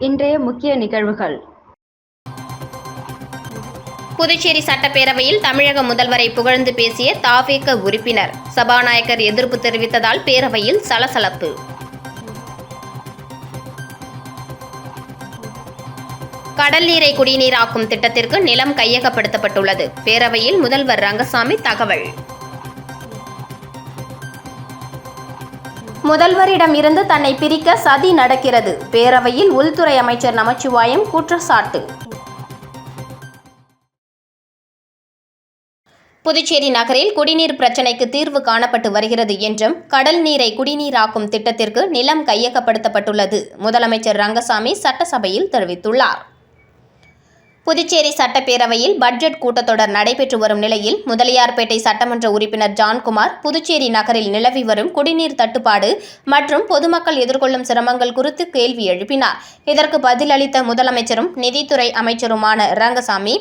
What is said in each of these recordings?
இன்றைய முக்கிய நிகழ்வுகள். புதுச்சேரி சட்டப்பேரவையில் தமிழக முதல்வரை புகழ்ந்து பேசிய தவேக உறுப்பினர். சபாநாயகர் எதிர்ப்பு தெரிவித்ததால் பேரவையில் சலசலப்பு. கடல் நீரை குடிநீராக்கும் திட்டத்திற்கு நிலம் கையகப்படுத்தப்பட்டுள்ளது. பேரவையில் முதல்வர் ரங்கசாமி தகவல். முதல்வரிடம் இருந்து தன்னை பிரிக்க சதி நடக்கிறது. பேரவையில் உள்துறை அமைச்சர் நமச்சிவாயம் குற்றச்சாட்டு. புதுச்சேரி நகரில் குடிநீர் பிரச்சினைக்கு தீர்வு காணப்பட்டு வருகிறது என்றும் கடல் நீரை குடிநீராக்கும் திட்டத்திற்கு நிலம் கையகப்படுத்தப்பட்டுள்ளது முதலமைச்சர் ரங்கசாமி சட்டசபையில் தெரிவித்துள்ளார். புதுச்சேரி சட்டப்பேரவையில் பட்ஜெட் கூட்டத்தொடர் நடைபெற்று வரும் நிலையில் முதலியார்பேட்டை சட்டமன்ற உறுப்பினர் ஜான்குமார் புதுச்சேரி நகரில் நிலவி வரும் குடிநீர் தட்டுப்பாடு மற்றும் பொதுமக்கள் எதிர்கொள்ளும் சிரமங்கள் குறித்து கேள்வி எழுப்பினார். இதற்கு பதிலளித்த முதலமைச்சரும் நிதித்துறை அமைச்சருமான ரங்கசாமி,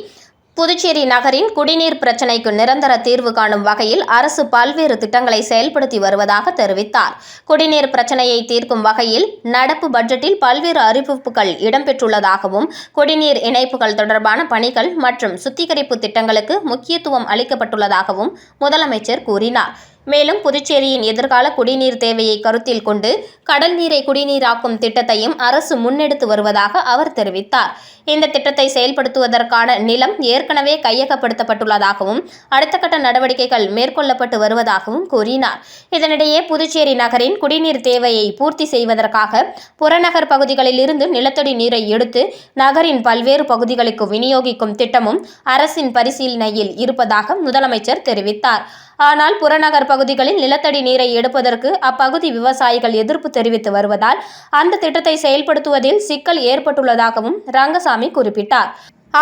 புதுச்சேரி நகரின் குடிநீர் பிரச்சினைக்கு நிரந்தர தீர்வு காணும் வகையில் அரசு பல்வேறு திட்டங்களை செயல்படுத்தி வருவதாக தெரிவித்தார். குடிநீர் பிரச்சினையை தீர்க்கும் வகையில் நடப்பு பட்ஜெட்டில் பல்வேறு அறிவிப்புகள் இடம்பெற்றுள்ளதாகவும், குடிநீர் இணைப்புகள் தொடர்பான பணிகள் மற்றும் சுத்திகரிப்பு திட்டங்களுக்கு முக்கியத்துவம் அளிக்கப்பட்டுள்ளதாகவும் முதலமைச்சர் கூறினார். மேலும் புதுச்சேரியின் எதிர்கால குடிநீர் தேவையை கருத்தில் கொண்டு கடல் நீரை குடிநீராக்கும் திட்டத்தையும் அரசு முன்னெடுத்து வருவதாக அவர் தெரிவித்தார். இந்த திட்டத்தை செயல்படுத்துவதற்கான நிலம் ஏற்கனவே கையகப்படுத்தப்பட்டுள்ளதாகவும் அடுத்த கட்ட நடவடிக்கைகள் மேற்கொள்ளப்பட்டு வருவதாகவும் கூறினார். இதனிடையே புதுச்சேரி நகரின் குடிநீர் தேவையை பூர்த்தி செய்வதற்காக புறநகர் பகுதிகளில் இருந்து நிலத்தடி நீரை எடுத்து நகரின் பல்வேறு பகுதிகளுக்கு விநியோகிக்கும் திட்டமும் அரசின் பரிசீலனையில் இருப்பதாக முதலமைச்சர் தெரிவித்தார். ஆனால் புறநகர் பகுதிகளில் நிலத்தடி நீரை எடுப்பதற்கு அப்பகுதி விவசாயிகள் எதிர்ப்பு தெரிவித்து வருவதால் அந்த திட்டத்தை செயல்படுத்துவதில் சிக்கல் ஏற்பட்டுள்ளதாகவும் ரங்கசாமி குறிப்பிட்டார்.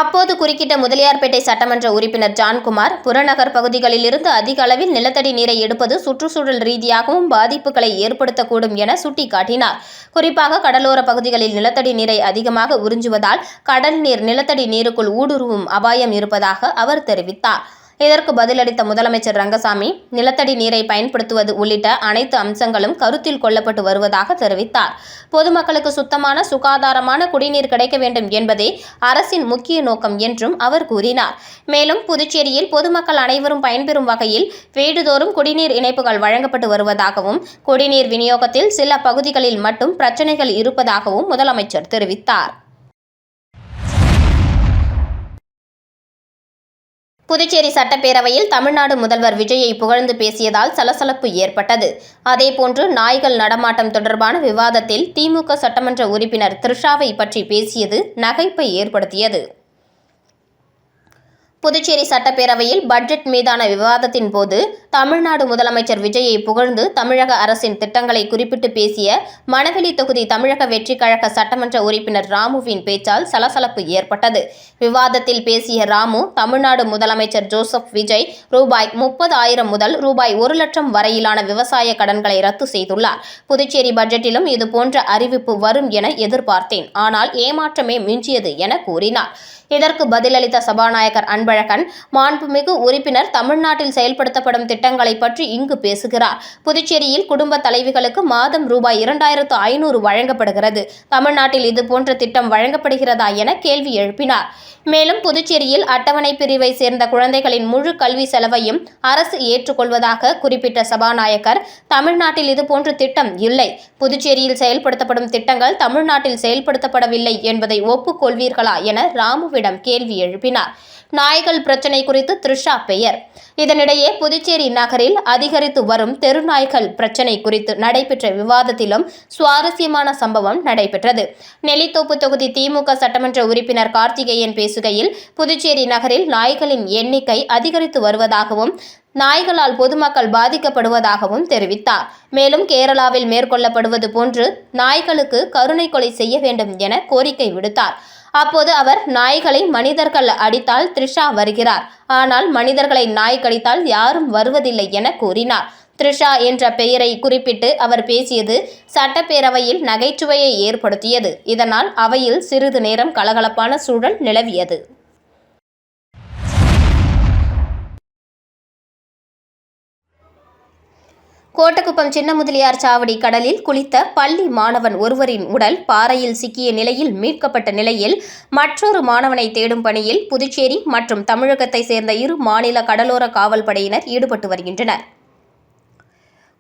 அப்போது குறுக்கிட்ட முதலியார்பேட்டை சட்டமன்ற உறுப்பினர் ஜான்குமார், புறநகர் பகுதிகளில் இருந்து அதிக அளவில் நிலத்தடி நீரை எடுப்பது சுற்றுச்சூழல் ரீதியாகவும் பாதிப்புகளை ஏற்படுத்தக்கூடும் என சுட்டிக்காட்டினார். குறிப்பாக கடலோர பகுதிகளில் நிலத்தடி நீரை அதிகமாக உறிஞ்சுவதால் கடல் நீர் நிலத்தடி நீருக்குள் ஊடுருவும் அபாயம் இருப்பதாக அவர் தெரிவித்தார். இதற்கு பதிலளித்த முதலமைச்சர் ரங்கசாமி, நிலத்தடி நீரை பயன்படுத்துவது உள்ளிட்ட அனைத்து அம்சங்களும் கருத்தில் கொள்ளப்பட்டு வருவதாக தெரிவித்தார். பொதுமக்களுக்கு சுத்தமான சுகாதாரமான குடிநீர் கிடைக்க வேண்டும் என்பதே அரசின் முக்கிய நோக்கம் என்றும் அவர் கூறினார். மேலும் புதுச்சேரியில் பொதுமக்கள் அனைவரும் பயன்பெறும் வகையில் வீடுதோறும் குடிநீர் இணைப்புகள் வழங்கப்பட்டு வருவதாகவும், குடிநீர் விநியோகத்தில் சில பகுதிகளில் மட்டும் பிரச்சினைகள் இருப்பதாகவும் முதலமைச்சர் தெரிவித்தார். புதுச்சேரி சட்டப்பேரவையில் தமிழ்நாடு முதல்வர் விஜயை புகழ்ந்து பேசியதால் சலசலப்பு ஏற்பட்டது. அதேபோன்று நாய்கள் நடமாட்டம் தொடர்பான விவாதத்தில் திமுக சட்டமன்ற உறுப்பினர் த்ரிஷாவை பற்றி பேசியது நகைப்பை ஏற்படுத்தியது. புதுச்சேரி சட்டப்பேரவையில் பட்ஜெட் மீதான விவாதத்தின் போது தமிழ்நாடு முதலமைச்சர் விஜயை புகழ்ந்து தமிழக அரசின் திட்டங்களை குறிப்பிட்டு பேசிய மணவெளி தொகுதி தமிழக வெற்றிக் கழக சட்டமன்ற உறுப்பினர் ராமுவின் பேச்சால் சலசலப்பு ஏற்பட்டது. விவாதத்தில் பேசிய ராமு, தமிழ்நாடு முதலமைச்சர் ஜோசப் விஜய் ரூபாய் 30,000 முதல் ரூபாய் 1,00,000 வரையிலான விவசாய கடன்களை ரத்து செய்துள்ளார். புதுச்சேரி பட்ஜெட்டிலும் இதுபோன்ற அறிவிப்பு வரும் என எதிர்பார்த்தேன், ஆனால் ஏமாற்றமே மிஞ்சியது என கூறினார். இதற்கு பதிலளித்த சபாநாயகர் அன்பழகன், மாண்புமிகு உறுப்பினர் தமிழ்நாட்டில் செயல்படுத்தப்படும் திட்டங்களை பற்றி இங்கு பேசுகிறார். புதுச்சேரியில் குடும்ப தலைவிகளுக்கு மாதம் ரூபாய் 2,500 வழங்கப்படுகிறது. தமிழ்நாட்டில் இதுபோன்ற திட்டம் வழங்கப்படுகிறதா என கேள்வி எழுப்பினார். மேலும் புதுச்சேரியில் அட்டவணை பிரிவை சேர்ந்த குழந்தைகளின் முழு கல்வி செலவையும் அரசு ஏற்றுக்கொள்வதாக குறிப்பிட்ட சபாநாயகர், தமிழ்நாட்டில் இதுபோன்ற திட்டம் இல்லை. புதுச்சேரியில் செயல்படுத்தப்படும் திட்டங்கள் தமிழ்நாட்டில் செயல்படுத்தப்படவில்லை என்பதை ஒப்புக்கொள்வீர்களா என ராமுவிடம் கேள்வி எழுப்பினார். நாய்கள் பிரச்சினை குறித்து த்ரிஷா பெயர். இதனிடையே புதுச்சேரி நகரில் அதிகரித்து வரும் தெருநாய்கள் பிரச்சினை குறித்து நடைபெற்ற விவாதத்திலும் சுவாரஸ்யமான சம்பவம் நடைபெற்றது. நெல்லித்தோப்பு தொகுதி திமுக சட்டமன்ற உறுப்பினர் கார்த்திகேயன் பேசுகையில், புதுச்சேரி நகரில் நாய்களின் எண்ணிக்கை அதிகரித்து வருவதாகவும் நாய்களால் பொதுமக்கள் பாதிக்கப்படுவதாகவும் தெரிவித்தார். மேலும் கேரளாவில் மேற்கொள்ளப்படுவது போன்று நாய்களுக்கு கருணை கொலை செய்ய வேண்டும் என கோரிக்கை விடுத்தார். அப்போது அவர், நாய்களை மனிதர்கள் அடித்தால் த்ரிஷா வருகிறார், ஆனால் மனிதர்களை நாய் கடித்தால் யாரும் வருவதில்லை என கூறினார். த்ரிஷா என்ற பெயரை குறிப்பிட்டு அவர் பேசியது சட்டப்பேரவையில் நகைச்சுவையை ஏற்படுத்தியது. இதனால் அவையில் சிறிது நேரம் கலகலப்பான சூழல் நிலவியது. கோட்டக்குப்பம் சின்ன முதலியார் சாவடி கடலில் குளித்த பள்ளி மாணவன் ஒருவரின் உடல் பாறையில் சிக்கிய நிலையில் மீட்கப்பட்ட நிலையில் மற்றொரு மாணவனை தேடும் பணியில் புதுச்சேரி மற்றும் தமிழகத்தை சேர்ந்த 2 மாநில கடலோர காவல் படையினர் ஈடுபட்டு வருகின்றனர்.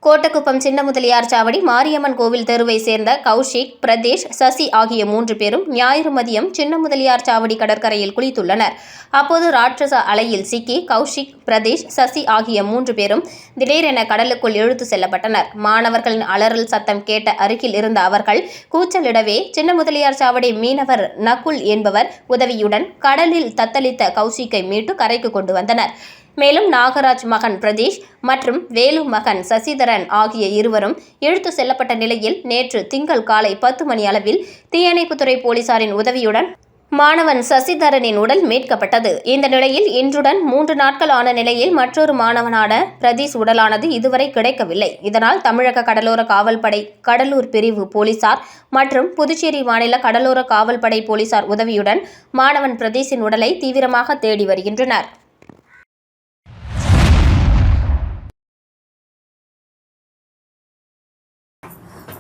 கோட்டக்குப்பம் சின்ன முதலியார் சாவடி மாரியம்மன் கோவில் தெருவை சேர்ந்த கௌஷிக், பிரதேஷ், சசி ஆகிய 3 பேரும் ஞாயிறு மதியம் சின்ன முதலியார் சாவடி கடற்கரையில் குளித்துள்ளனர். அப்போது ராட்சச அலையில் சிக்கி கௌஷிக், பிரதேஷ், சசி ஆகிய 3 பேரும் திடீரென கடலுக்குள் இழுத்து செல்லப்பட்டனர். மாணவர்களின் அலறல் சத்தம் கேட்ட அருகில் இருந்த அவர்கள் கூச்சலிடவே சின்ன முதலியார் சாவடி மீனவர் நகுல் என்பவர் உதவியுடன் கடலில் தத்தளித்த கௌஷிக்கை மீட்டு கரைக்கு கொண்டு வந்தனர். மேலும் நாகராஜ் மகன் பிரதீஷ் மற்றும் வேலு மகன் சசிதரன் ஆகிய இருவரும் இழுத்து செல்லப்பட்ட நிலையில் நேற்று திங்கள் காலை 10 மணி அளவில் தீயணைப்புத்துறை போலீசாரின் உதவியுடன் மாணவன் சசிதரனின் உடல் மீட்கப்பட்டது. இந்த நிலையில் இன்றுடன் 3 நாட்கள் ஆன நிலையில் மற்றொரு மாணவனான பிரதீஷ் உடலானது இதுவரை கிடைக்கவில்லை. இதனால் தமிழக கடலோர காவல்படை கடலூர் பிரிவு போலீசார் மற்றும் புதுச்சேரி மாநில கடலோர காவல்படை போலீசார் உதவியுடன் மாணவன் பிரதீஷின் உடலை தீவிரமாக தேடி வருகின்றனர்.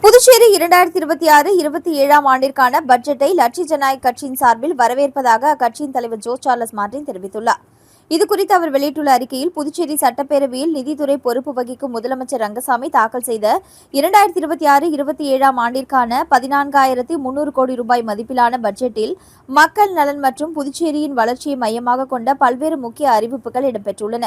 புதுச்சேரி 2026-27 ஆண்டிற்கான பட்ஜெட்டை லட்சிய ஜனநாயக கட்சியின் சார்பில் வரவேற்பதாக அக்கட்சியின் தலைவர் ஜோ சார்லஸ் மார்டின் தெரிவித்துள்ளார். இதுகுறித்து அவர் வெளியிட்டுள்ள அறிக்கையில், புதுச்சேரி சட்டப்பேரவையில் நிதித்துறை பொறுப்பு வகிக்கும் முதலமைச்சர் ரங்கசாமி தாக்கல் செய்த 2026-27 ஆண்டிற்கான 14,300 கோடி ரூபாய் மதிப்பிலான பட்ஜெட்டில் மக்கள் நலன் மற்றும் புதுச்சேரியின் வளர்ச்சியை மையமாக கொண்ட பல்வேறு முக்கிய அறிவிப்புகள் இடம்பெற்றுள்ளன.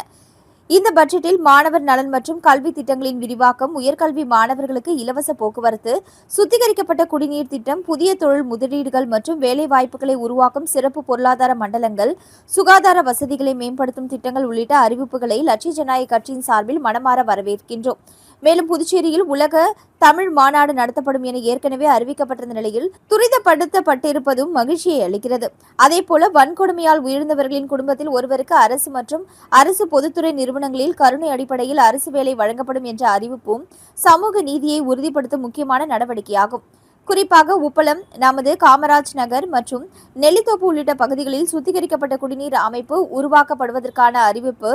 இந்த பட்ஜெட்டில் மாணவர் நலன் மற்றும் கல்வி திட்டங்களின் விரிவாக்கம், உயர்கல்வி மாணவர்களுக்கு இலவச போக்குவரத்து, சுத்திகரிக்கப்பட்ட குடிநீர் திட்டம், புதிய தொழில் முதலீடுகள் மற்றும் வேலைவாய்ப்புகளை உருவாக்கும் சிறப்பு பொருளாதார மண்டலங்கள், சுகாதார வசதிகளை மேம்படுத்தும் திட்டங்கள் உள்ளிட்ட அறிவிப்புகளை லட்சிய ஜனநாயக கட்சியின் சார்பில் மனமாற வரவேற்கின்றோம். மேலும் புதுச்சேரியில் உலக தமிழ் மாநாடு நடத்தப்படும் என ஏற்கனவே அறிவிக்கப்பட்டிருந்த நிலையில் துரிதப்படுத்தப்பட்டிருப்பதும் மகிழ்ச்சியை அளிக்கிறது. அதேபோல வன்கொடுமையால் உயிர்ந்தவர்களின் குடும்பத்தில் ஒருவருக்கு அரசு மற்றும் அரசு பொதுத்துறை நிறுவனங்களில் கருணை அடிப்படையில் அரசு வேலை வழங்கப்படும் என்ற அறிவிப்பும் சமூக நீதியை உறுதிப்படுத்தும் முக்கியமான நடவடிக்கையாகும். குறிப்பாக உப்பளம், நமது காமராஜ் நகர் மற்றும் நெல்லித்தோப்பு உள்ளிட்ட பகுதிகளில் சுத்திகரிக்கப்பட்ட குடிநீர் அமைப்பு உருவாக்கப்படுவதற்கான அறிவிப்பு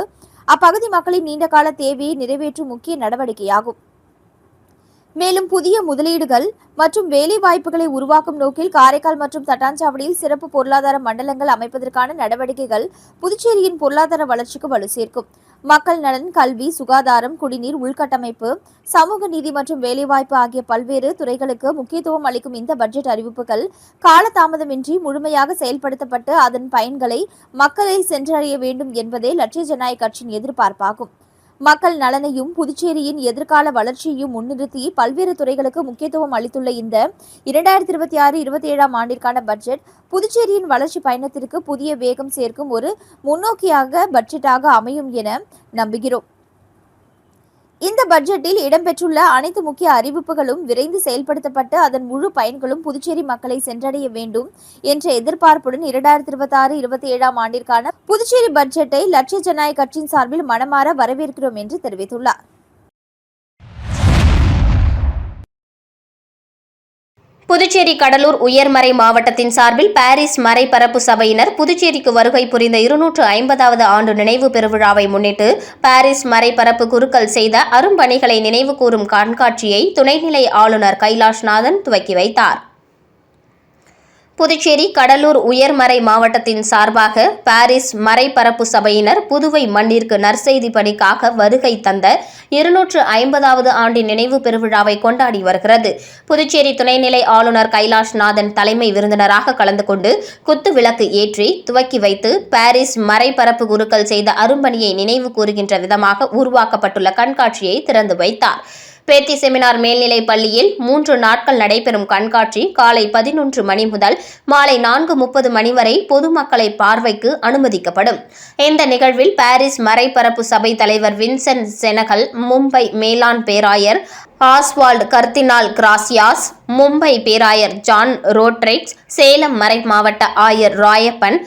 அப்பகுதி மக்களின் நீண்டகால தேவையை நிறைவேற்றும் முக்கிய நடவடிக்கையாகும். மேலும் புதிய முதலீடுகள் மற்றும் வேலை வாய்ப்புகளை உருவாக்கும் நோக்கில் காரைக்கால் மற்றும் தட்டாஞ்சாவடியில் சிறப்பு பொருளாதார மண்டலங்கள் அமைப்பதற்கான நடவடிக்கைகள் புதுச்சேரியின் பொருளாதார வளர்ச்சிக்கு வலு சேர்க்கும். மக்கள் நலன், கல்வி, சுகாதாரம், குடிநீர், உள்கட்டமைப்பு, சமூக நீதி மற்றும் வேலைவாய்ப்பு ஆகிய பல்வேறு துறைகளுக்கு முக்கியத்துவம் அளிக்கும் இந்த பட்ஜெட் அறிவிப்புகள் காலதாமதமின்றி முழுமையாக செயல்படுத்தப்பட்டு அதன் பயன்களை மக்களை சென்றடைய வேண்டும் என்பதே லட்சிய ஜனநாயக கட்சியின் எதிர்பார்ப்பாகும். மக்கள் நலனையும் புதுச்சேரியின் எதிர்கால வளர்ச்சியையும் முன்னிறுத்தி பல்வேறு துறைகளுக்கு முக்கியத்துவம் அளித்துள்ள இந்த 2026-27 ஆண்டிற்கான பட்ஜெட் புதுச்சேரியின் வளர்ச்சி பயணத்திற்கு புதிய வேகம் சேர்க்கும் ஒரு முன்னோக்கியாக பட்ஜெட்டாக அமையும் என நம்புகிறோம். இந்த பட்ஜெட்டில் இடம்பெற்றுள்ள அனைத்து முக்கிய அறிவிப்புகளும் விரைந்து செயல்படுத்தப்பட்டு அதன் முழு பயன்களும் புதுச்சேரி மக்களை சென்றடைய வேண்டும் என்ற எதிர்பார்ப்புடன் 2026-27 ஆண்டிற்கான புதுச்சேரி பட்ஜெட்டை லட்சிய ஜனநாயக கட்சியின் சார்பில் மனமாற வரவேற்கிறோம் என்று தெரிவித்துள்ளார். புதுச்சேரி கடலூர் உயர்மறை மாவட்டத்தின் சார்பில் பாரிஸ் மறைபரப்பு சபையினர் புதுச்சேரிக்கு வருகை புரிந்த 250வது ஆண்டு நினைவு பெருவிழாவை முன்னிட்டு பாரிஸ் மறைபரப்பு குருக்கள் செய்த அரும்பணிகளை நினைவு கூறும் கண்காட்சியை துணைநிலை ஆளுநர் கைலாஷ்நாதன் துவக்கி வைத்தார். புதுச்சேரி கடலூர் உயர்மறை மாவட்டத்தின் சார்பாக பாரிஸ் மறைபரப்பு சபையினர் புதுவை மண்ணிற்கு நற்செய்தி பணிக்காக வருகை தந்த 250வது ஆண்டின் நினைவு பெருவிழாவை கொண்டாடி வருகிறது. புதுச்சேரி துணைநிலை ஆளுநர் கைலாஷ்நாதன் தலைமை விருந்தினராக கலந்து கொண்டு குத்து விளக்கு ஏற்றி துவக்கி வைத்து பாரிஸ் மறைபரப்பு குருக்கள் செய்த அரும்பணியை நினைவு கூறுகின்ற விதமாக உருவாக்கப்பட்டுள்ள கண்காட்சியை திறந்து வைத்தார். பேத்தி செமினார் மேல்நிலைப் பள்ளியில் 3 நாட்கள் நடைபெறும் கண்காட்சி காலை 11 மணி முதல் மாலை 4:30 மணி வரை பொதுமக்களை பார்வைக்கு அனுமதிக்கப்படும். இந்த நிகழ்வில் பாரிஸ் மறைபரப்பு சபை தலைவர் வின்சென்ட் செனகல், மும்பை மேலாண் பேராயர் ஆஸ்வால்ட் கர்தினால் கிராசியாஸ், மும்பை பேராயர் ஜான் ரோட்ரிக்ஸ், சேலம் மறை மாவட்ட ஆயர் ராயப்பன்,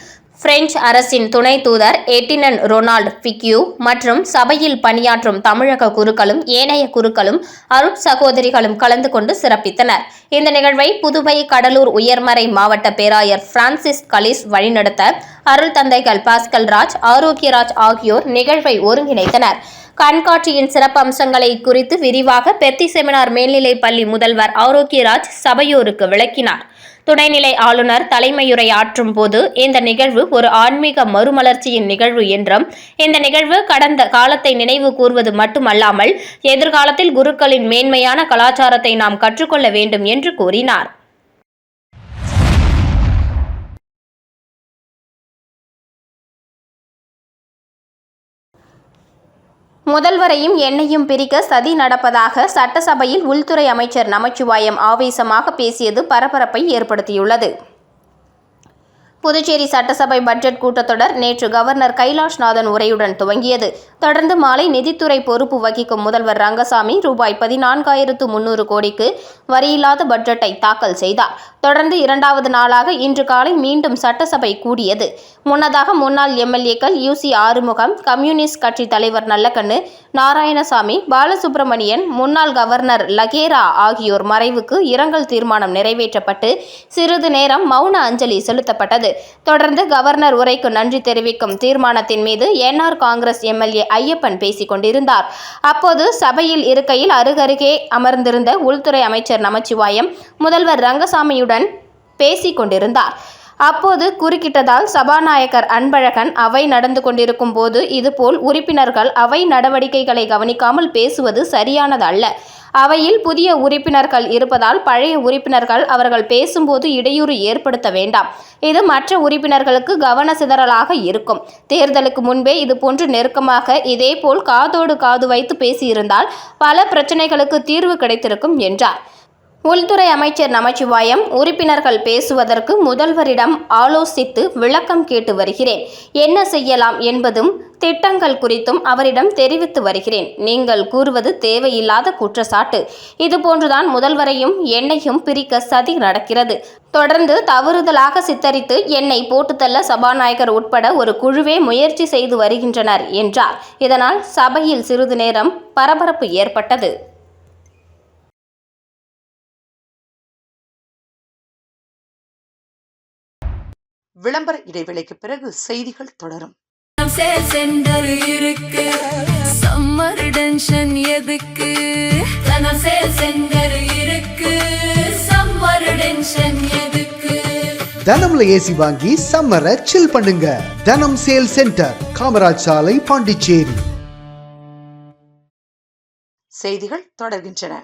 பிரெஞ்சு அரசின் துணை தூதர் எட்டினன் ரொனால்ட் பிக்யூ மற்றும் சபையில் பணியாற்றும் தமிழக குருக்களும் ஏனைய குருக்களும் அருட்சகோதரிகளும் கலந்து கொண்டு சிறப்பித்தனர். இந்த நிகழ்வை புதுவை கடலூர் உயர்மறை மாவட்ட பேராயர் பிரான்சிஸ் கலிஸ் வழிநடத்த அருள் தந்தைகள் பாஸ்கல் ராஜ், ஆரோக்கியராஜ் ஆகியோர் நிகழ்வை ஒருங்கிணைத்தனர். கண்காட்சியின் சிறப்பம்சங்களை குறித்து விரிவாக பெத்தி செமினார் மேல்நிலைப் பள்ளி முதல்வர் ஆரோக்கியராஜ் சபையோருக்கு விளக்கினார். துணைநிலை ஆளுநர் தலைமையுரை ஆற்றும் போது இந்த நிகழ்வு ஒரு ஆன்மீக மறுமலர்ச்சியின் நிகழ்வு என்றும், இந்த நிகழ்வு கடந்த காலத்தை நினைவு கூர்வது மட்டுமல்லாமல் எதிர்காலத்தில் குருக்களின் மேன்மையான கலாச்சாரத்தை நாம் கற்றுக்கொள்ள வேண்டும் என்று கூறினார். முதல்வரையும் என்னையும் பிரிக்க சதி நடப்பதாக சட்டசபையில் உள்துறை அமைச்சர் நமச்சிவாயம் ஆவேசமாக பேசியது பரபரப்பை ஏற்படுத்தியுள்ளது. புதுச்சேரி சட்டசபை பட்ஜெட் கூட்டத்தொடர் நேற்று கவர்னர் கைலாஷ்நாதன் உரையுடன் துவங்கியது. தொடர்ந்து மாலை நிதித்துறை பொறுப்பு வகிக்கும் முதல்வர் ரங்கசாமி ரூபாய் 14,300 கோடிக்கு வரியில்லாத பட்ஜெட்டை தாக்கல் செய்தார். தொடர்ந்து இரண்டாவது நாளாக இன்று காலை மீண்டும் சட்டசபை கூடியது. முன்னதாக முன்னாள் எம்எல்ஏக்கள் UC ஆறுமுகம், கம்யூனிஸ்ட் கட்சி தலைவர் நல்லக்கண்ணு, நாராயணசாமி, பாலசுப்ரமணியன், முன்னாள் கவர்னர் லகேரா ஆகியோர் மறைவுக்கு இரங்கல் தீர்மானம் நிறைவேற்றப்பட்டு சிறிது நேரம் மௌன அஞ்சலி செலுத்தப்பட்டது. தொடர்ந்து கவர்னர் உரைக்கு நன்றி தெரிவிக்கும் தீர்மானத்தின் மீது NR காங்கிரஸ் MLA ஐயப்பன் பேசிக் கொண்டிருந்தார். அப்போது சபையில் இருக்கையில் அருகருகே அமர்ந்திருந்த உள்துறை அமைச்சர் நமச்சிவாயம் முதல்வர் ரங்கசாமியுடன் பேசிக் கொண்டிருந்தார். அப்போது குறுக்கிட்டதால் சபாநாயகர் அன்பழகன் அவை நடந்து கொண்டிருக்கும் போது இதுபோல் உறுப்பினர்கள் அவை நடவடிக்கைகளை கவனிக்காமல் பேசுவது சரியானது அல்ல. அவையில் புதிய உறுப்பினர்கள் இருப்பதால் பழைய உறுப்பினர்கள் அவர்கள் பேசும்போது இடையூறு ஏற்படுத்த வேண்டாம். இது மற்ற உறுப்பினர்களுக்கு கவன சிதறலாக இருக்கும். தேர்தலுக்கு முன்பே இதுபோன்று நெருக்கமாக இதேபோல் காதோடு காது வைத்து பேசியிருந்தால் பல பிரச்சனைகளுக்கு தீர்வு கிடைத்திருக்கும் என்றார். உள்துறை அமைச்சர் நமச்சிவாயம், உறுப்பினர்கள் பேசுவதற்கு முதல்வரிடம் ஆலோசித்து விளக்கம் கேட்டு வருகிறேன். என்ன செய்யலாம் என்பதும் திட்டங்கள் குறித்தும் அவரிடம் தெரிவித்து வருகிறேன். நீங்கள் கூறுவது தேவையில்லாத குற்றச்சாட்டு. இதுபோன்றுதான் முதல்வரையும் என்னையும் பிரிக்க சதி நடக்கிறது. தொடர்ந்து தவறுதலாக சித்தரித்து என்னை போட்டுத்தள்ள சபாநாயகர் உட்பட ஒரு குழுவே முயற்சி செய்து வருகின்றனர் என்றார். இதனால் சபையில் சிறிது நேரம் பரபரப்பு ஏற்பட்டது. விளம்பர இடைவேளைக்கு பிறகு செய்திகள் தொடரும். தனம்ல ஏசி வாங்கி சம்மரை சில் பண்ணுங்க. தனம் சேல் சென்டர், காமராஜ் சாலை, பாண்டிச்சேரி. செய்திகள் தொடர்கின்றன.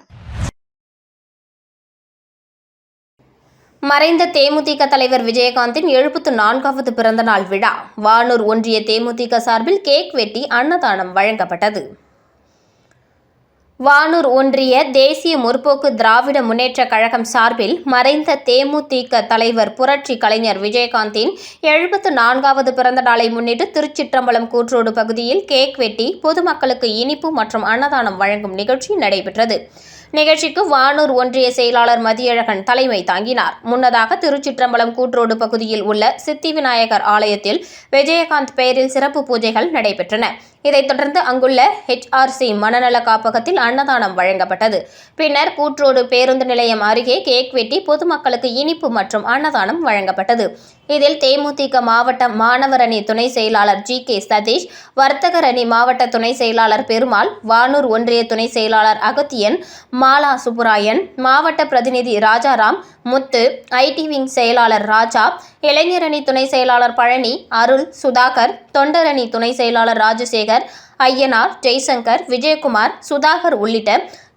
மறைந்த தேமுதிக தலைவர் விஜயகாந்தின் 74வது பிறந்தநாள் விழா வானூர் ஒன்றிய தேமுதிக சார்பில் கேக் வெட்டி அன்னதானம் வழங்கப்பட்டது. வானூர் ஒன்றிய தேசிய முற்போக்கு திராவிட முன்னேற்ற கழகம் சார்பில் மறைந்த தேமுதிக தலைவர் புரட்சி கலைஞர் விஜயகாந்தின் 74வது பிறந்த நாளை முன்னிட்டு திருச்சிற்றம்பலம் கூற்றோடு பகுதியில் கேக் வெட்டி பொதுமக்களுக்கு இனிப்பு மற்றும் அன்னதானம் வழங்கும் நிகழ்ச்சி நடைபெற்றது. நிகழ்ச்சிக்கு வானூர் ஒன்றிய செயலாளர் மதியழகன் தலைமை தாங்கினார். முன்னதாக திருச்சிற்றம்பலம் கூற்றோடு பகுதியில் உள்ள சித்தி விநாயகர் ஆலயத்தில் விஜயகாந்த் பெயரில் சிறப்பு பூஜைகள் நடைபெற்றன. இதைத் தொடர்ந்து அங்குள்ள HRC மனநல காப்பகத்தில் அன்னதானம் வழங்கப்பட்டது. பின்னர் கூற்றோடு பேருந்து நிலையம் அருகே கேக் வெட்டி பொதுமக்களுக்கு இனிப்பு மற்றும் அன்னதானம் வழங்கப்பட்டது. இதில் தேமுதிக மாவட்ட மாணவர் அணி துணை செயலாளர் GK சதீஷ், வர்த்தகர் அணி மாவட்ட துணை செயலாளர் பெருமாள், வானூர் ஒன்றிய துணை செயலாளர் அகத்தியன், மாலா சுப்புராயன், மாவட்ட பிரதிநிதி ராஜாராம், முத்து, IT விங் செயலாளர் ராஜா, இளைஞரணி துணை செயலாளர் பழனி, அருள், சுதாகர், தொண்டரணி துணை செயலாளர் ராஜசேகர், ஐயனார், ஜெய்சங்கர், விஜயகுமார், சுதாகர் உள்ளிட்ட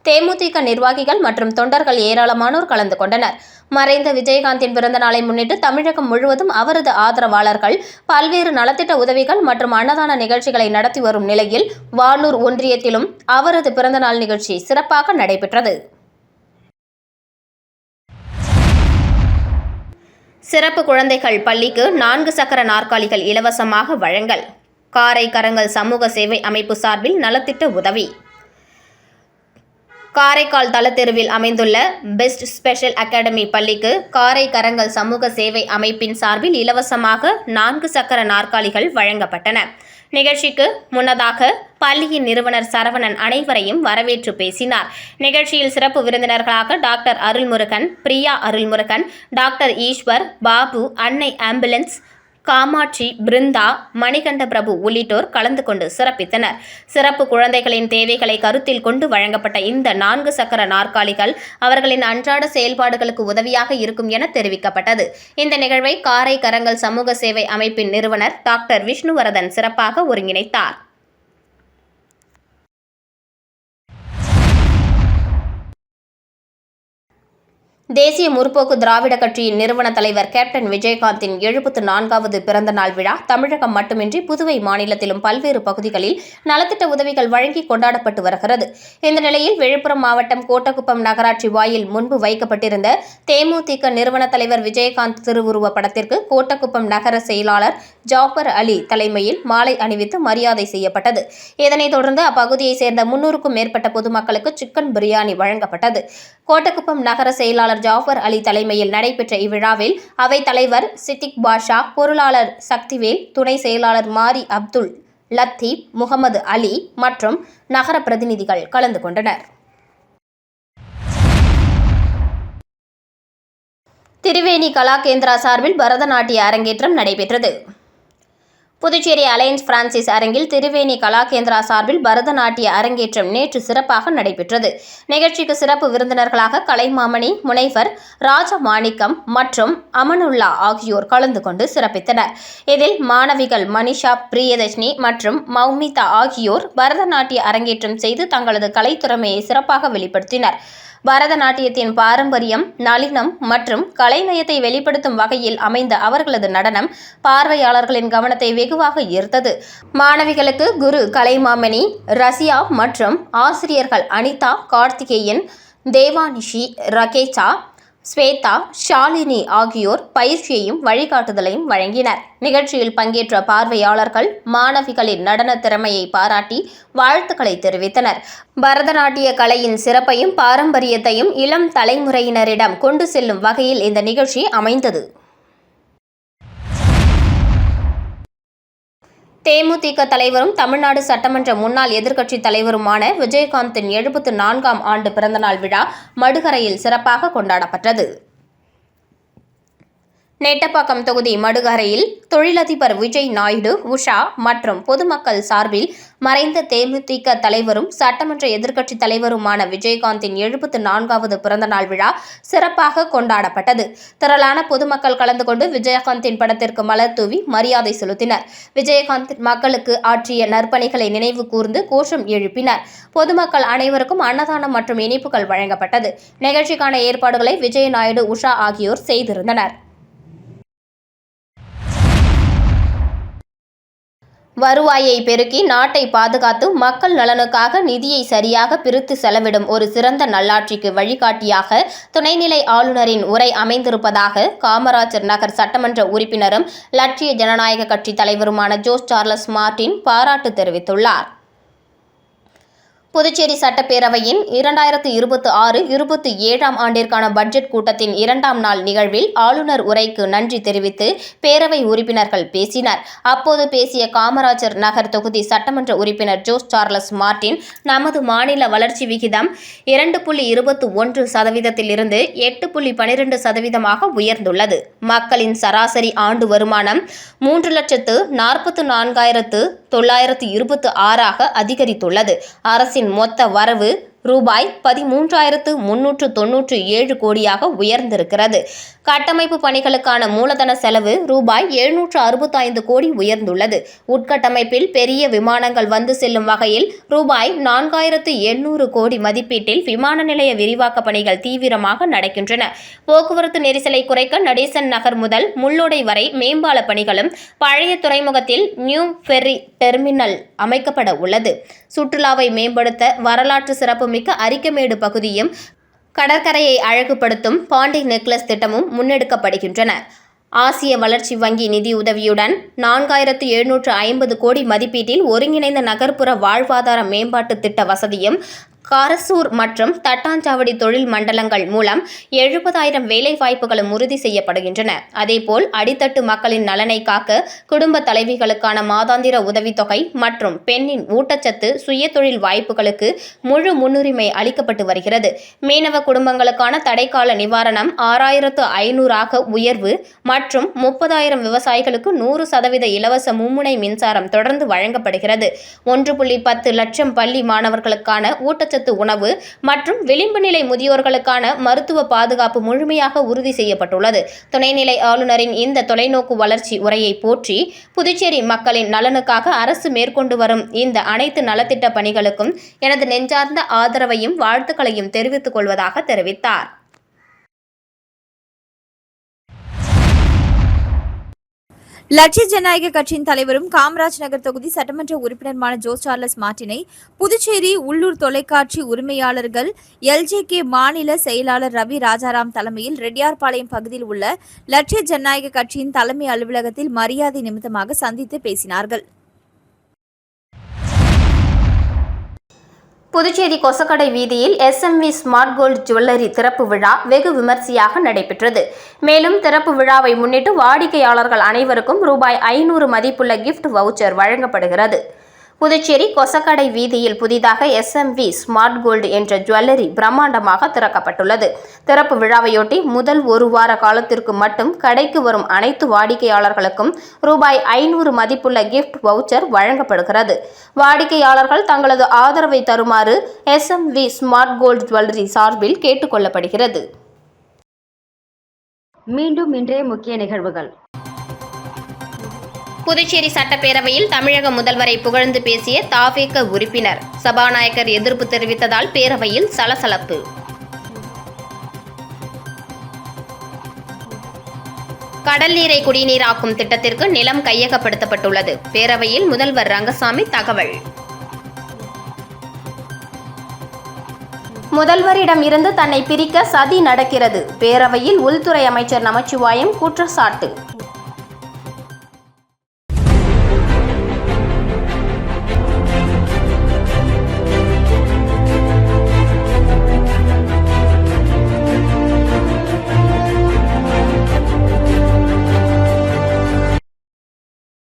தேமுதிக நிர்வாகிகள் மற்றும் தொண்டர்கள் ஏராளமானோர் கலந்து கொண்டனர். மறைந்த விஜயகாந்தின் பிறந்த நாளை முன்னிட்டு தமிழகம் முழுவதும் அவரது ஆதரவாளர்கள் பல்வேறு நலத்திட்ட உதவிகள் மற்றும் அன்னதான நிகழ்ச்சிகளை நடத்தி வரும் நிலையில் வானூர் ஒன்றியத்திலும் அவரது பிறந்தநாள் நிகழ்ச்சி சிறப்பாக நடைபெற்றது. சிறப்பு குழந்தைகள் பள்ளிக்கு 4 சக்கர நாற்காலிகள் இலவசமாக வழங்கல். காரை கரங்கள் சமூக சேவை அமைப்பு சார்பில் நலத்திட்ட உதவி. காரைக்கால் தலத்தெருவில் அமைந்துள்ள பெஸ்ட் ஸ்பெஷல் அகாடமி பள்ளிக்கு காரை கரங்கள் சமூக சேவை அமைப்பின் சார்பில் இலவசமாக 4 சக்கர நாற்காலிகள் வழங்கப்பட்டன. நிகழ்ச்சிக்கு முன்னதாக பள்ளியின் நிறுவனர் சரவணன் அனைவரையும் வரவேற்று பேசினார். நிகழ்ச்சியில் சிறப்பு விருந்தினர்களாக டாக்டர் அருள்முருகன், பிரியா அருள்முருகன், டாக்டர் ஈஸ்வர், பாபு, அன்னை ஆம்புலன்ஸ், காமாட்சி, பிருந்தா, மணிகண்ட பிரபு உள்ளிட்டோர் கலந்து கொண்டு சிறப்பித்தனர். சிறப்பு குழந்தைகளின் தேவைகளை கருத்தில் கொண்டு வழங்கப்பட்ட இந்த 4 சக்கர நாற்காலிகள் அவர்களின் அன்றாட செயல்பாடுகளுக்கு உதவியாக இருக்கும் என தெரிவிக்கப்பட்டது. இந்த நிகழ்வை காரை கரங்கள் சமூக சேவை அமைப்பின் நிறுவனர் டாக்டர் விஷ்ணுவர்தன் சிறப்பாக ஒருங்கிணைத்தார். தேசிய முற்போக்கு திராவிட கட்சியின் நிறுவன தலைவர் கேப்டன் விஜயகாந்தின் 74வது பிறந்த நாள் விழா தமிழகம் மட்டுமின்றி புதுவை மாநிலத்திலும் பல்வேறு பகுதிகளில் நலத்திட்ட உதவிகள் வழங்கி கொண்டாடப்பட்டு வருகிறது. இந்த நிலையில் விழுப்புரம் மாவட்டம் கோட்டக்குப்பம் நகராட்சி வாயில் முன்பு வைக்கப்பட்டிருந்த தேமுதிக நிறுவன தலைவர் விஜயகாந்த் திருவுருவ படத்திற்கு கோட்டக்குப்பம் நகர செயலாளர் ஜாஃபர் அலி தலைமையில் மாலை அணிவித்து மரியாதை செய்யப்பட்டது. இதனைத் தொடர்ந்து அப்பகுதியைச் சேர்ந்த 300க்கும் மேற்பட்ட பொதுமக்களுக்கு சிக்கன் பிரியாணி வழங்கப்பட்டது. கோட்டக்குப்பம் நகர செயலாளர் ஜாஃபர் அலி தலைமையில் நடைபெற்ற இவ்விழாவில் அவைத் தலைவர் சித்திக் பாஷா, பொருளாளர் சக்திவேல், துணை செயலாளர் மாரி அப்துல் லத்தீப், முகமது அலி மற்றும் நகர பிரதிநிதிகள் கலந்து கொண்டனர். திரிவேணி கலாகேந்திரா சார்பில் பரதநாட்டிய அரங்கேற்றம் நடைபெற்றது. புதுச்சேரி அலையன்ஸ் பிரான்சிஸ் அரங்கில் திரிவேணி கலாகேந்திரா சார்பில் பரதநாட்டிய அரங்கேற்றம் நேற்று சிறப்பாக நடைபெற்றது. நிகழ்ச்சிக்கு சிறப்பு விருந்தினர்களாக கலைமாமணி, முனைவர் ராஜமாணிக்கம் மற்றும் அமனுல்லா ஆகியோர் கலந்து கொண்டு சிறப்பித்தனர். இதில் மாணவிகள் மனிஷா, பிரியதர்ஷினி மற்றும் மௌமிதா ஆகியோர் பரதநாட்டிய அரங்கேற்றம் செய்து தங்களது கலைத்திறமையை சிறப்பாக வெளிப்படுத்தினர். பரதநாட்டியத்தின் பாரம்பரியம், நளினம் மற்றும் கலைநயத்தை வெளிப்படுத்தும் வகையில் அமைந்த அவர்களது நடனம் பார்வையாளர்களின் கவனத்தை வெகுவாக ஈர்த்தது. மாணவிகளுக்கு குரு கலைமாமணி, ரசியா மற்றும் ஆசிரியர்கள் அனிதா, கார்த்திகேயன், தேவானிஷி, ரகேஷா, ஸ்வேதா, ஷாலினி ஆகியோர் பயிற்சியையும் வழிகாட்டுதலையும் வழங்கினர். நிகழ்ச்சியில் பங்கேற்ற பார்வையாளர்கள் மாணவிகளின் நடன திறமையை பாராட்டி வாழ்த்துக்களை தெரிவித்தனர். பரதநாட்டிய கலையின் சிறப்பையும் பாரம்பரியத்தையும் இளம் தலைமுறையினரிடம் கொண்டு செல்லும் வகையில் இந்த நிகழ்ச்சி அமைந்தது. தேமுதிக தலைவரும் தமிழ்நாடு சட்டமன்ற முன்னாள் எதிர்க்கட்சித் தலைவருமான விஜயகாந்தின் 74ஆம் ஆண்டு பிறந்தநாள் விழா மடுகரையில் சிறப்பாக கொண்டாடப்பட்டது. நெட்டப்பாக்கம் தொகுதி மடுகரையில் தொழிலதிபர் விஜய் நாயுடு, உஷா மற்றும் பொதுமக்கள் சார்பில் மறைந்த தேமுதிக தலைவரும் சட்டமன்ற எதிர்க்கட்சித் தலைவருமான விஜயகாந்தின் 74வது பிறந்தநாள் விழா சிறப்பாக கொண்டாடப்பட்டது. திரளான பொதுமக்கள் கலந்து கொண்டு விஜயகாந்தின் படத்திற்கு மலர் தூவி மரியாதை செலுத்தினர். விஜயகாந்த் மக்களுக்கு ஆற்றிய நற்பணிகளை நினைவு கூர்ந்து கோஷம் எழுப்பினர். பொதுமக்கள் அனைவருக்கும் அன்னதானம் மற்றும் இனிப்புகள் வழங்கப்பட்டது. நிகழ்ச்சிக்கான ஏற்பாடுகளை விஜய் நாயுடு, உஷா ஆகியோர் செய்திருந்தனர். வருவாயை பெருக்கி நாட்டை பாதுகாத்து மக்கள் நலனுக்காக நிதியை சரியாக பிரித்து செலவிடும் ஒரு சிறந்த நல்லாட்சிக்கு வழிகாட்டியாக துணைநிலை ஆளுநரின் உரை அமைந்திருப்பதாக காமராஜர் நகர் சட்டமன்ற உறுப்பினரும் லட்சிய ஜனநாயக கட்சி தலைவருமான ஜோஸ் சார்லஸ் மார்டின் பாராட்டு தெரிவித்துள்ளார். புதுச்சேரி சட்டப்பேரவையின் 2026-27ஆம் ஆண்டிற்கான பட்ஜெட் கூட்டத்தின் 2ஆம் நாள் நிகழ்வில் ஆளுநர் உரைக்கு நன்றி தெரிவித்து பேரவை உறுப்பினர்கள் பேசினர். அப்போது பேசிய காமராஜர் நகர் தொகுதி சட்டமன்ற உறுப்பினர் ஜோஸ் சார்லஸ் மார்டின், நமது மாநில வளர்ச்சி விகிதம் 2.21%இலிருந்து 8.12% உயர்ந்துள்ளது. மக்களின் சராசரி ஆண்டு வருமானம் 3,04,926 அதிகரித்துள்ளது. அரசின் மொத்த வரவு ரூபாய் 13,397 கோடியாக உயர்ந்திருக்கிறது. கட்டமைப்பு பணிகளுக்கான மூலதன செலவு ரூபாய் 765 கோடி உயர்ந்துள்ளது. உட்கட்டமைப்பில் பெரிய விமானங்கள் வந்து செல்லும் வகையில் ரூபாய் 4,800 கோடி மதிப்பீட்டில் விமான நிலைய விரிவாக்க பணிகள் தீவிரமாக நடக்கின்றன. போக்குவரத்து நெரிசலை குறைக்க நடேசன் நகர் முதல் முள்ளோடை வரை மேம்பால பணிகளும், பழைய துறைமுகத்தில் நியூ ஃபெர்ரி டெர்மினல் அமைக்கப்பட உள்ளது. சுற்றுலாவை மேம்படுத்த வரலாற்று சிறப்புமிக்க அரிக்கமேடு பகுதியும், கடற்கரையை அழகுபடுத்தும் பாண்டி நெக்லஸ் திட்டமும் முன்னெடுக்கப்படுகின்றன. ஆசிய வளர்ச்சி வங்கி நிதியுதவியுடன் 4,750 கோடி மதிப்பீட்டில் ஒருங்கிணைந்த நகர்ப்புற வாழ்வாதார மேம்பாட்டு திட்ட வசதியும், காரசூர் மற்றும் தட்டாஞ்சாவடி தொழில் மண்டலங்கள் மூலம் 70,000 வேலைவாய்ப்புகளும் உறுதி செய்யப்படுகின்றன. அதேபோல் அடித்தட்டு மக்களின் நலனை காக்க குடும்ப தலைவிகளுக்கான மாதாந்திர உதவித்தொகை மற்றும் பெண்ணின் ஊட்டச்சத்து சுயதொழில் வாய்ப்புகளுக்கு முழு முன்னுரிமை அளிக்கப்பட்டு வருகிறது. மீனவ குடும்பங்களுக்கான தடைக்கால நிவாரணம் 6,500 உயர்வு மற்றும் 30,000 விவசாயிகளுக்கு 100% இலவச மும்முனை மின்சாரம் தொடர்ந்து வழங்கப்படுகிறது. 1.10 லட்சம் பள்ளி மாணவர்களுக்கான ஊட்டச்சத்து உணவு மற்றும் விளிம்பு நிலை முதியோர்களுக்கான மருத்துவ பாதுகாப்பு முழுமையாக உறுதி செய்யப்பட்டுள்ளது. துணைநிலை ஆளுநரின் இந்த தொலைநோக்கு வளர்ச்சி உரையை போற்றி புதுச்சேரி மக்களின் நலனுக்காக அரசு மேற்கொண்டு வரும் இந்த அனைத்து நலத்திட்ட பணிகளுக்கும் எனது நெஞ்சார்ந்த ஆதரவையும் வாழ்த்துக்களையும் தெரிவித்துக் கொள்வதாக தெரிவித்தார். லட்சிய ஜனநாயக கட்சியின் தலைவரும் காமராஜ் நகர் தொகுதி சட்டமன்ற உறுப்பினருமான ஜோஸ் சார்லஸ் மார்ட்டினை புதுச்சேரி உள்ளூர் தொலைக்காட்சி உரிமையாளர்கள் LJK மாநில செயலாளர் ரவி ராஜாராம் தலைமையில் ரெட்டியார்பாளையம் பகுதியில் உள்ள லட்சிய ஜனநாயக கட்சியின் தலைமை அலுவலகத்தில் மரியாதை நிமித்தமாக சந்தித்து பேசினார்கள். புதுச்சேரி கொசக்கடை வீதியில் SMV ஸ்மார்ட் கோல்டு ஜுவல்லரி திறப்பு விழா வெகு விமர்சையாக நடைபெற்றது. மேலும் திறப்பு விழாவை முன்னிட்டு வாடிக்கையாளர்கள் அனைவருக்கும் ₹500 மதிப்புள்ள கிஃப்ட் வவுச்சர் வழங்கப்படுகிறது. புதுச்சேரி கொசக்கடை வீதியில் புதிதாக SMV ஸ்மார்ட் கோல்டு என்ற ஜுவல்லரி பிரம்மாண்டமாக திறக்கப்பட்டுள்ளது. திறப்பு விழாவையொட்டி முதல் ஒரு வார காலத்திற்கு மட்டும் கடைக்கு வரும் அனைத்து வாடிக்கையாளர்களுக்கும் ₹500 மதிப்புள்ள கிஃப்ட் வவுச்சர் வழங்கப்படுகிறது. வாடிக்கையாளர்கள் தங்களது ஆதரவை தருமாறு SMV ஸ்மார்ட் கோல்டு ஜுவல்லரி சார்பில் கேட்டுக் கொள்ளப்படுகிறது. மீண்டும் இன்றைய முக்கிய நிகழ்வுகள். புதுச்சேரி சட்டப்பேரவையில் தமிழக முதல்வரை புகழ்ந்து பேசிய தவேக உறுப்பினர். சபாநாயகர் எதிர்ப்பு தெரிவித்ததால் பேரவையில் சலசலப்பு. கடல் நீரை குடிநீராக்கும் திட்டத்திற்கு நிலம் கையகப்படுத்தப்பட்டுள்ளது. பேரவையில் முதல்வர் ரங்கசாமி தகவல். முதல்வரிடம் இருந்து தன்னை பிரிக்க சதி நடக்கிறது. பேரவையில் உள்துறை அமைச்சர் நமச்சிவாயம் குற்றச்சாட்டு.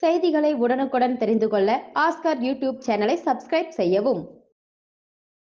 செய்திகளை உடனுக்குடன் தெரிந்து கொள்ள ஆஸ்கார் யூடியூப் சேனலை சப்ஸ்கிரைப் செய்யவும்.